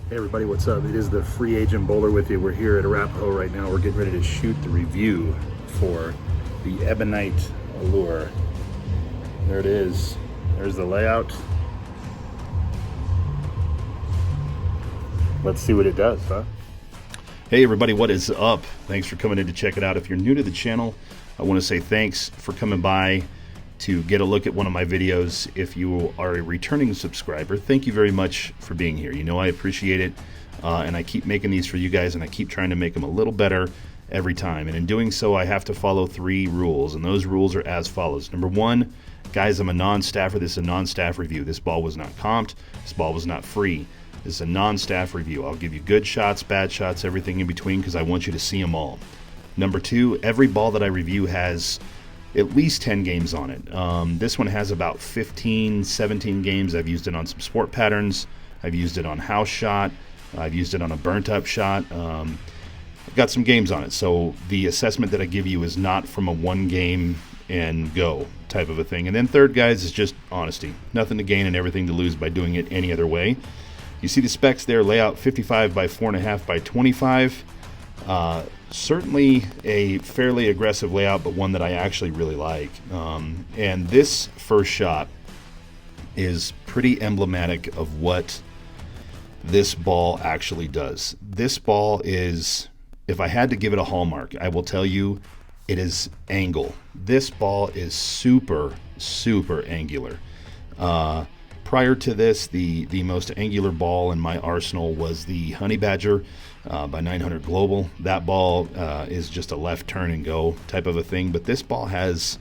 Hey everybody, what's up? It is the free agent bowler with you. We're here at Arapahoe right now. We're getting ready to shoot the review for the Ebonite Allure. There it is. There's the layout. Let's see what it does, huh? Hey everybody, what is up? Thanks for coming in to check it out. If you're new to the channel, I want to say thanks for coming by to get a look at one of my videos. If you are a returning subscriber, thank you very much for being here. You know I appreciate it, and I keep making these for you guys, and I keep trying to make them a little better every time. And in doing so, I have to follow 3 rules, and those rules are as follows. Number 1, guys, I'm a non-staffer. This is a non-staff review. This ball was not comped. This ball was not free. This is a non-staff review. I'll give you good shots, bad shots, everything in between, because I want you to see them all. Number 2, every ball that I review has at least 10 games on it. This one has about 15, 17 games. I've used it on some sport patterns. I've used it on house shot. I've used it on a burnt up shot. I've got some games on it. So the assessment that I give you is not from a 1 game and go type of a thing. And then third, guys, is just honesty. Nothing to gain and everything to lose by doing it any other way. You see the specs there, layout 55 by 4.5 by 25. Certainly a fairly aggressive layout, but one that I actually really like. And this first shot is pretty emblematic of what this ball actually does. This ball is, if I had to give it a hallmark, I will tell you it is angle. This ball is super, super angular. Prior to this, the most angular ball in my arsenal was the Honey Badger by 900 Global. That ball is just a left turn and go type of a thing, but this ball has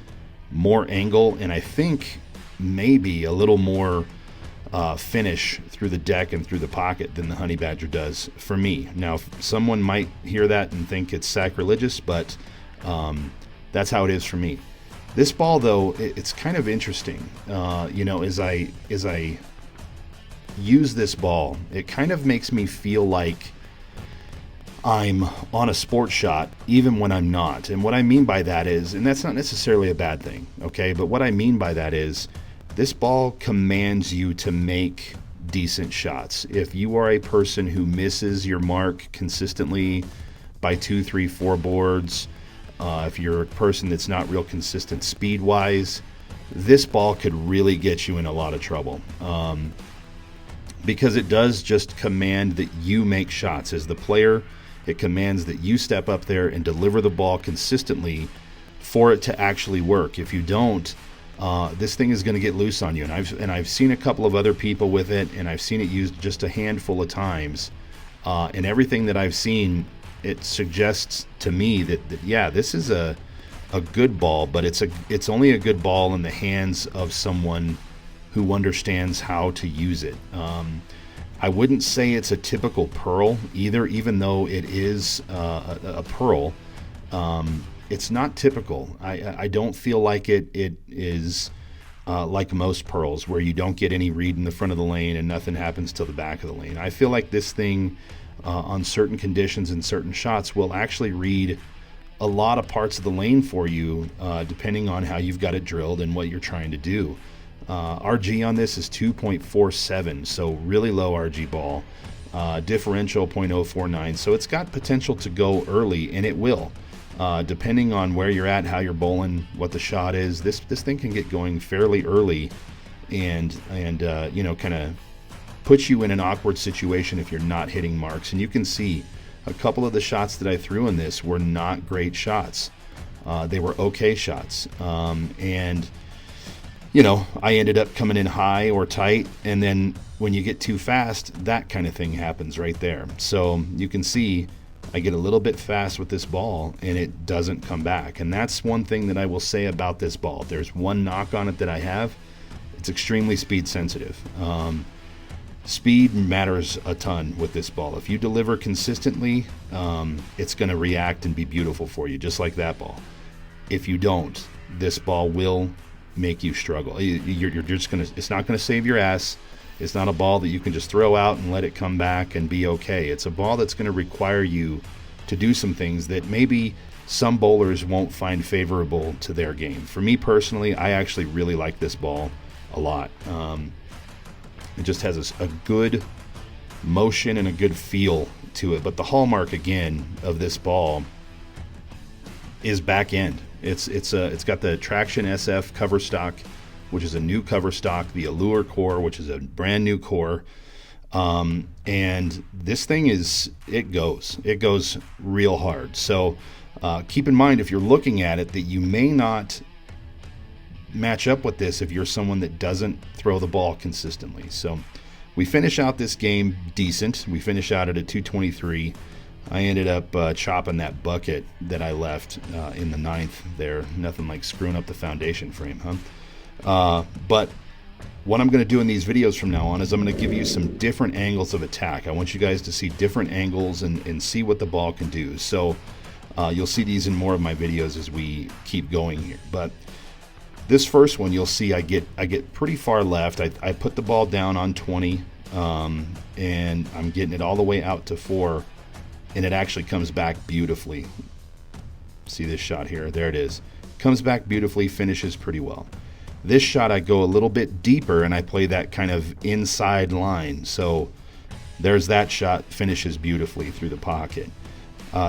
more angle and I think maybe a little more finish through the deck and through the pocket than the Honey Badger does for me. Now, someone might hear that and think it's sacrilegious, but that's how it is for me. This ball, though, it's kind of interesting. You know, as I use this ball, it kind of makes me feel like I'm on a sport shot, even when I'm not. And what I mean by that is, and that's not necessarily a bad thing, okay? But what I mean by that is, this ball commands you to make decent shots. If you are a person who misses your mark consistently by 2, 3, 4 boards, if you're a person that's not real consistent speed-wise, this ball could really get you in a lot of trouble, because it does just command that you make shots. As the player, it commands that you step up there and deliver the ball consistently for it to actually work. If you don't, this thing is going to get loose on you. And I've seen a couple of other people with it, and I've seen it used just a handful of times. And everything that I've seen, it suggests to me that yeah, this is a good ball, but it's only a good ball in the hands of someone who understands how to use it. I wouldn't say it's a typical pearl either, even though it is a pearl. It's not typical. I don't feel like it is like most pearls, where you don't get any read in the front of the lane and nothing happens till the back of the lane. I feel like this thing, on certain conditions and certain shots, will actually read a lot of parts of the lane for you, depending on how you've got it drilled and what you're trying to do. RG on this is 2.47, so really low RG ball. Differential 0.049, so it's got potential to go early, and it will. Depending on where you're at, how you're bowling, what the shot is, this thing can get going fairly early, and you know, kind of puts you in an awkward situation if you're not hitting marks. And you can see a couple of the shots that I threw in this were not great shots. They were okay shots, and you know, I ended up coming in high or tight, and then when you get too fast, that kind of thing happens right there. So you can see I get a little bit fast with this ball and it doesn't come back. And that's one thing that I will say about this ball. If there's one knock on it that I have, it's extremely speed sensitive. Speed matters a ton with this ball. If you deliver consistently, it's going to react and be beautiful for you, just like that ball. If you don't, this ball will make you struggle. You're just gonna, it's not going to save your ass. It's not a ball that you can just throw out and let it come back and be okay. It's a ball that's going to require you to do some things that maybe some bowlers won't find favorable to their game. For me personally, I actually really like this ball a lot. It just has a good motion and a good feel to it. But the hallmark again of this ball is back end. It's got the Traction SF cover stock, which is a new cover stock, the Allure core, which is a brand new core. And this thing it goes real hard. So keep in mind, if you're looking at it, that you may not match up with this if you're someone that doesn't throw the ball consistently. So we finish out this game decent. We finish out at a 223. I ended up chopping that bucket that I left in the 9th there. Nothing like screwing up the foundation frame, huh? But what I'm going to do in these videos from now on is I'm going to give you some different angles of attack. I want you guys to see different angles and see what the ball can do. So you'll see these in more of my videos as we keep going here. But this first one, you'll see I get pretty far left. I put the ball down on 20, and I'm getting it all the way out to 4, and it actually comes back beautifully. See this shot here? There it is. Comes back beautifully, finishes pretty well. This shot, I go a little bit deeper, and I play that kind of inside line. So there's that shot, finishes beautifully through the pocket.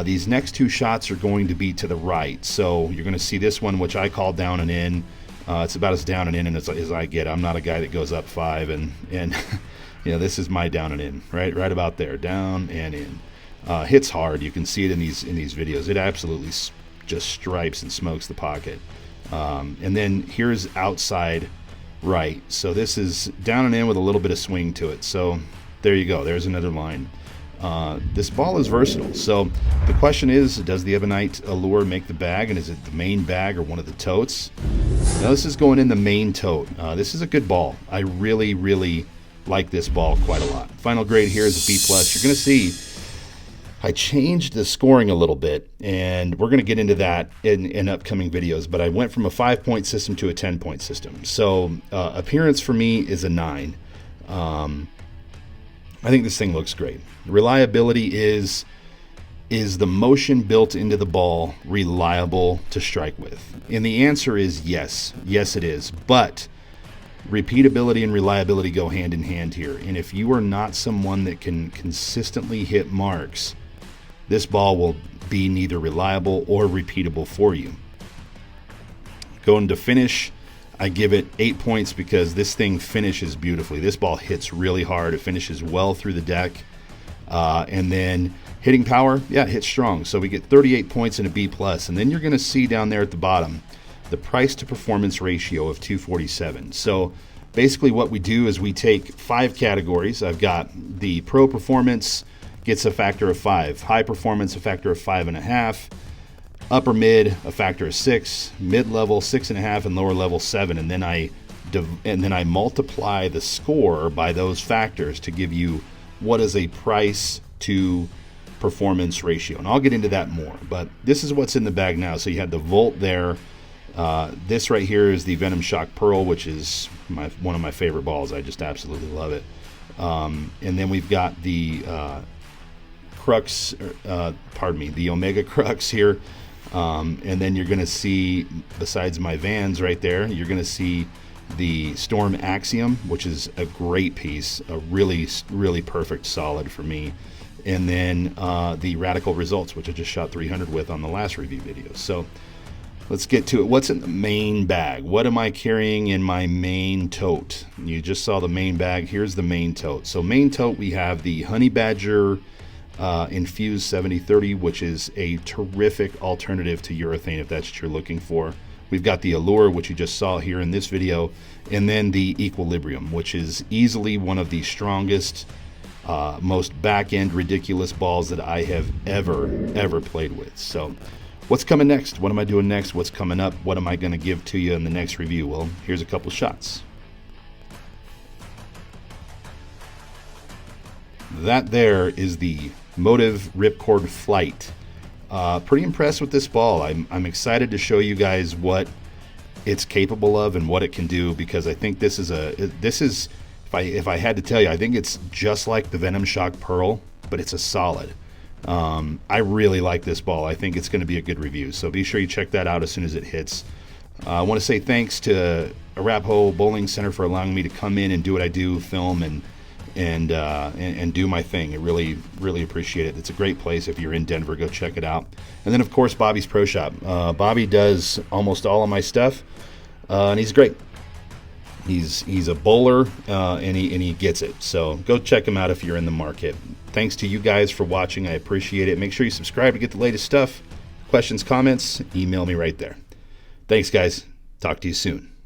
These next two shots are going to be to the right. So you're going to see this one, which I call down and in. It's about as down and in as I get. I'm not a guy that goes up 5, and you know, this is my down and in, right about there, down and in. Hits hard. You can see it in these videos. It absolutely just stripes and smokes the pocket. And then here's outside right. So this is down and in with a little bit of swing to it. So there you go. There's another line. This ball is versatile. So the question is, does the Ebonite Allure make the bag, and is it the main bag or one of the totes? Now this is going in the main tote. This is a good ball. I really, really like this ball quite a lot. Final grade here is a B+. You're going to see I changed the scoring a little bit, and we're going to get into that in upcoming videos, but I went from a 5-point system to a 10-point system. So appearance for me is a 9. I think this thing looks great. Reliability is the motion built into the ball reliable to strike with? And the answer is yes. Yes, it is. But repeatability and reliability go hand in hand here. And if you are not someone that can consistently hit marks, this ball will be neither reliable or repeatable for you. Going to finish, I give it 8 points because this thing finishes beautifully. This ball hits really hard. It finishes well through the deck. And then hitting power, yeah, it hits strong. So we get 38 points and a B+. And then you're going to see down there at the bottom the price to performance ratio of 247. So basically what we do is we take 5 categories. I've got the pro performance gets a factor of 5, high performance a factor of 5.5, upper mid a factor of 6, mid level 6.5, and lower level 7. And then I multiply the score by those factors to give you what is a price to performance ratio. And I'll get into that more, but this is what's in the bag now. So you had the Volt there. This right here is the Venom Shock Pearl, which is one of my favorite balls. I just absolutely love it. And then we've got the Crux, the Omega Crux here. And then you're going to see, besides my Vans right there, you're going to see the Storm Axiom, which is a great piece, a really, really perfect solid for me. And then the Radical Results, which I just shot 300 with on the last review video. So let's get to it. What's in the main bag? What am I carrying in my main tote? You just saw the main bag. Here's the main tote. So main tote, we have the Honey Badger Infused 7030, which is a terrific alternative to urethane if that's what you're looking for. We've got the Allure, which you just saw here in this video, and then the Equilibrium, which is easily one of the strongest, most back-end ridiculous balls that I have ever played with. So what's coming next? What am I doing next? What's coming up? What am I going to give to you in the next review? Well, here's a couple shots. That there is the Motive Ripcord Flight. Pretty impressed with this ball. I'm excited to show you guys what it's capable of and what it can do, because I think this is if I had to tell you, I think it's just like the Venom Shock Pearl, but it's a solid. I really like this ball. I think it's going to be a good review, so be sure you check that out as soon as it hits. I want to say thanks to Arapahoe Bowling Center for allowing me to come in and do what I do, film and and do my thing. I really, really appreciate it. It's a great place. If you're in Denver, go check it out. And then, of course, Bobby's Pro Shop. Bobby does almost all of my stuff, and he's great. He's a bowler, and he gets it. So go check him out if you're in the market. Thanks to you guys for watching. I appreciate it. Make sure you subscribe to get the latest stuff. Questions, comments, email me right there. Thanks, guys. Talk to you soon.